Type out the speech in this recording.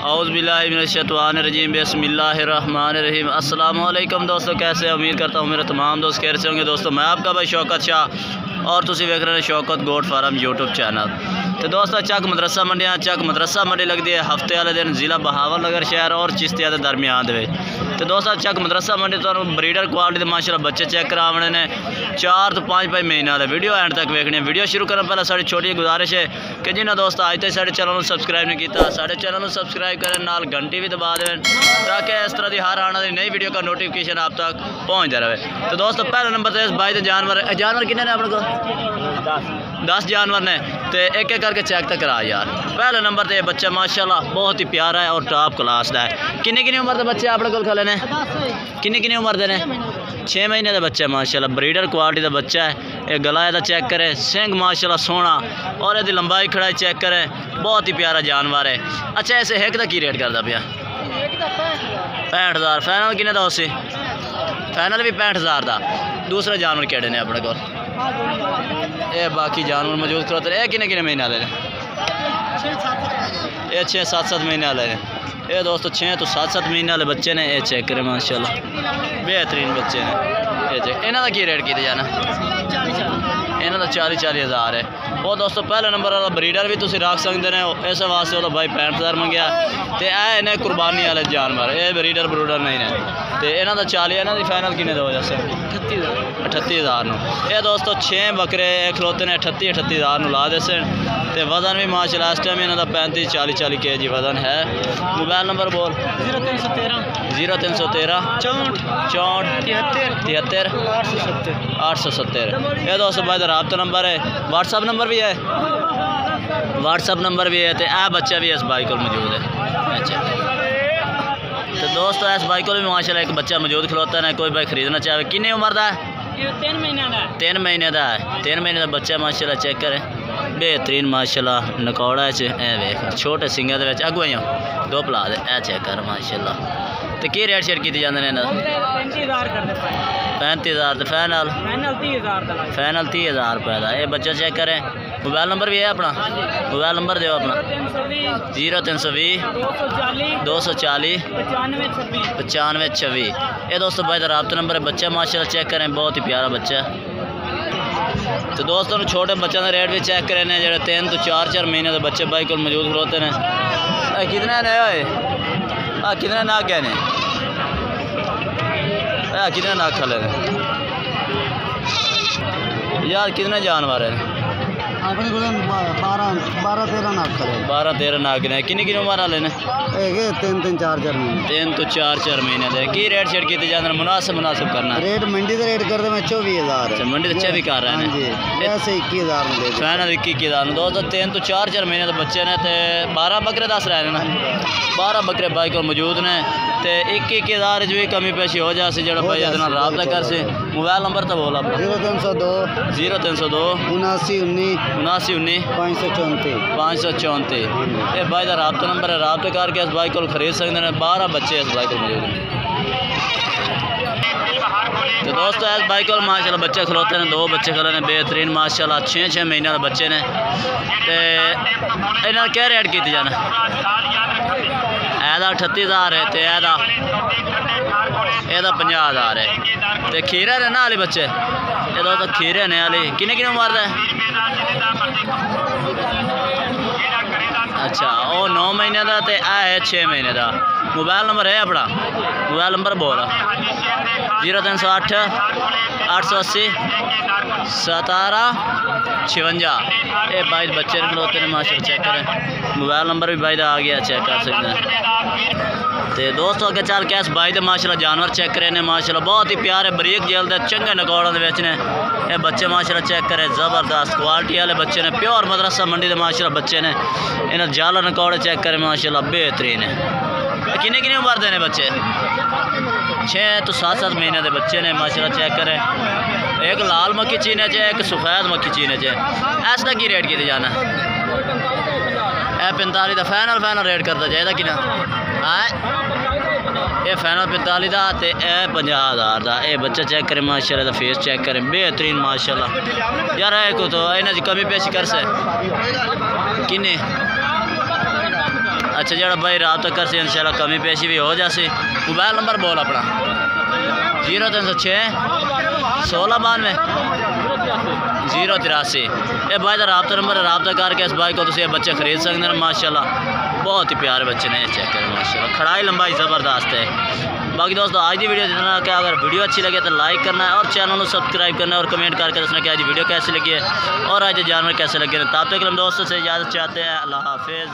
औज़ुबिल्लाहिमिनश्शैतानिर्रजीम बिस्मिल्लाहिर्रहमानिर्रहीम। अस्सलाम वालेकुम दोस्तों, कैसे उम्मीद करता हूँ मेरे तमाम दोस्त कैसे से होंगे। दोस्तों मैं आपका भाई शौकत शाह और तुसी वेख रहे हैं Shaukat goat farm YouTube channel. तो दोस्तों चक मदरसा मंडियां चक मदरसा मंडी लगती है हफ्ते वाले दिन ज़िला बहावलनगर शहर और चिश्तिया के दरमियान दे। तो दोस्तों चक मदरसा मंडी तो ब्रीडर क्वालिटी के माशाल्लाह बच्चे चेक कराने ने 4 तो 5 महीने वाले वीडियो एंड तक वेखने। वीडियो शुरू करने पहले साड़ी छोटी गुजारिश है कि जिन्हें दोस्त आज तक साढ़े चैनल सब्सक्राइब नहीं किया साढ़े चैनल सब्सक्राइब करें, नाल घंटी भी दबा दें ताकि इस तरह की हर आने वाली नई वीडियो का नोटिफिकेशन आप तक पहुँचता रहे। तो दोस्तों पहले नंबर तो इस भाई के जानवर कितने ने अपने को 10 जानवर ने, तो एक एक करके चेक तक करा यार। पहले नंबर तो बच्चा माशाल्लाह बहुत ही प्यारा है और टॉप क्लास का है। किन्नी उम्र के बच्चे अपने को खले ने किन्नी उम्र के ने 6 महीने का बच्चा माशाल्लाह ब्रीडर क्वालिटी का बच्चा है। ये गला इहदा चेक करें, सिंह माशाल्लाह सोहना और यदि लंबाई खड़ाई चेक करें, बहुत ही प्यारा जानवर है। अच्छा ऐसे एक का की रेट करता पाया 65,000 फाइनल किन्ने का उसे फाइनल भी 65,000 का। दूसरा जानवर केड़े ने अपने को ये बाकी जानवर मौजूद करते हैं। किन्ने महीने वाले ने ये 6-7 महीने वाले ने। ये दोस्तों 6 तो 7 महीने वाले बच्चे ने। ये चेक करें माशाल्लाह बेहतरीन बच्चे ने। ये चेक इन्हों का की रेट किया जाना इन्हों का 40,000 है। वो दोस्तों पहले नंबर वाला ब्रीडर भी तुम रख सकते हैं, इस वास्ते वो भाई 65,000 मंगया। तो यह इन्हें कुर्बानी वाले जानवर ये ब्रीडर ब्रूडर नहीं ने। तो इन्हों का 40 इन्हों की फाइनल किन्ने हो जैसे 38,000। ये दोस्तों 6 बकरे खलोते ने 38,000 ला दे। तो वजन भी माशाल्लाह इस टाइम इन्हों का 35-40 kg वजन है। मोबाइल नंबर बोल 0313 64 73 870। ये दोस्तों भाई रब्ता नंबर है, व्हाट्सअप नंबर भी है तो यह बच्चा भी इस भाई को मौजूद है। अच्छा तो दोस्तों इस भाई को भी माशाल्लाह एक बच्चा मौजूद खलोता है। कोई भाई खरीदना चाहे किन्नी उम्र का है 3 महीने का है। 3 महीने का बच्चा माशाल्लाह चेक करें बेहतरीन माशाल्लाह नकौड़ा वेख छोटे सिंगा के अगुआई 2 पला दे ए चेक कर माशाल्लाह। तो की रेट शेट की जाते हैं 35,000 तो फाइनल 30,000 रुपये का। ये बच्चा चेक करें। मोबाइल नंबर भी है अपना, मोबाइल नंबर दो अपना 0320 240 9526। ये दोस्तों भाई का रब्ता नंबर है। बच्चा माशाल्लाह चेक करें बहुत ही प्यारा बच्चा है। तो दोस्तों छोटे बच्चों का रेट भी चेक करें जो 3 तो 4 महीने के बच्चे भाई को मौजूद खलोते हैं। कितने ने होए कितने नाक गए ने कितने नाक खले ने यार कितने जानवर है अपने को 12-13 नाक खले 12-13 नाक ने। किन्नी उम्र वाले ने 3-4 महीने 3 तो 4 महीने के। की रेट शेट किए जाते हैं मुनासिब करना रेट मंडी का रेट कर दे मैं 24,000 मंडी से भी कर रहे हैं। ऐसे 21,000 फाइनल 21,000 दोस्तों 3 तो 4 महीने के बच्चे ने। तो 12 बकरे दस रहे हैं ना 12 बकरे भाई को मौजूद ने। तो 21,000 भी कमी पेशी हो जाए जो भाई रब्ता कर से। मोबाइल नंबर तो बोला 0302 79 534। ये भाई का रब्ता नंबर है, रब्ता करके इस भाई को खरीद सकते हैं। 12 बच्चे इस भाई को मौजूद हैं। तो दोस्तों इस भाई को माशाल्लाह बच्चे खलोते हैं 2 बच्चे खलोते हैं बेहतरीन माशाल्लाह 6 महीने के बच्चे ने। तो इन्होंने क्या रेट की जाना एदा 38,000 है तो एदा 50,000 है। तो खीरे ने ना वाले बच्चे ये दोस्तों खीरे ने वाले किन्ने उम्र है। अच्छा वो 9 महीने का तो है 6 महीने का। मोबाइल नंबर है अपना, मोबाइल नंबर बोल 0308 880 1756। ये भाई बच्चे खलोते हैं माशाल्लाह चेक करें। मोबाइल नंबर भी भाई का आ गया चेक कर सकते हैं। तो दोस्तों अगर चल के इस भाई के माशाल्लाह जानवर चेक करें माशाल्लाह बहुत ही प्यारे बरीक जल्द चंगे नकौड़ों के ने। ये बच्चे माशाल्लाह चेक करें ज़बरदस्त क्वालिटी वाले बच्चे ने। प्योर मदरसा मंडी के माशाल्लाह बच्चे ने। इन्हें जाला नकौड़े चेक करें माशाल्लाह बेहतरीन है। किन्नी उम्र के बच्चे 6 तो 7 महीने के बच्चे ने माशाल्लाह चेक करें। एक लाल मक्खी चीने च एक सफेद मक्खी चीने च। इसका की रेट किया जाना 45 का फाइनल रेट करता चाहिए कि ना ये फाइनल 45 का तो यह 50,000 का। ये बच्चा चेक करें माशाल्लाह फेस चेक करें बेहतरीन माशाल्लाह यार। को तो इन्हें कमी पेशी कर से किन्ने अच्छा जरा भाई रब्ता कर से इंशाल्लाह कमी पेशी भी हो जासी। मोबाइल नंबर बोल अपना 0306 1692 083। ये भाई का रब्ता नंबर रब्ता करके इस भाई को तुम ये बच्चे खरीद सकते हैं माशाल्लाह। बहुत ही प्यारे बच्चे ने, चेक करें माशाल्लाह, खड़ाई लंबाई ज़बरदस्त है। बाकी दोस्तों आज की वीडियो जितना कि अगर वीडियो अच्छी लगे तो लाइक करना है और चैनल को सब्सक्राइब करना है और कमेंट करके दसना कि आज वीडियो कैसी लगी है और आज जानवर कैसे लगे। तब तक हम दोस्तों से इजाज़त चाहते हैं। अल्लाह हाफिज़।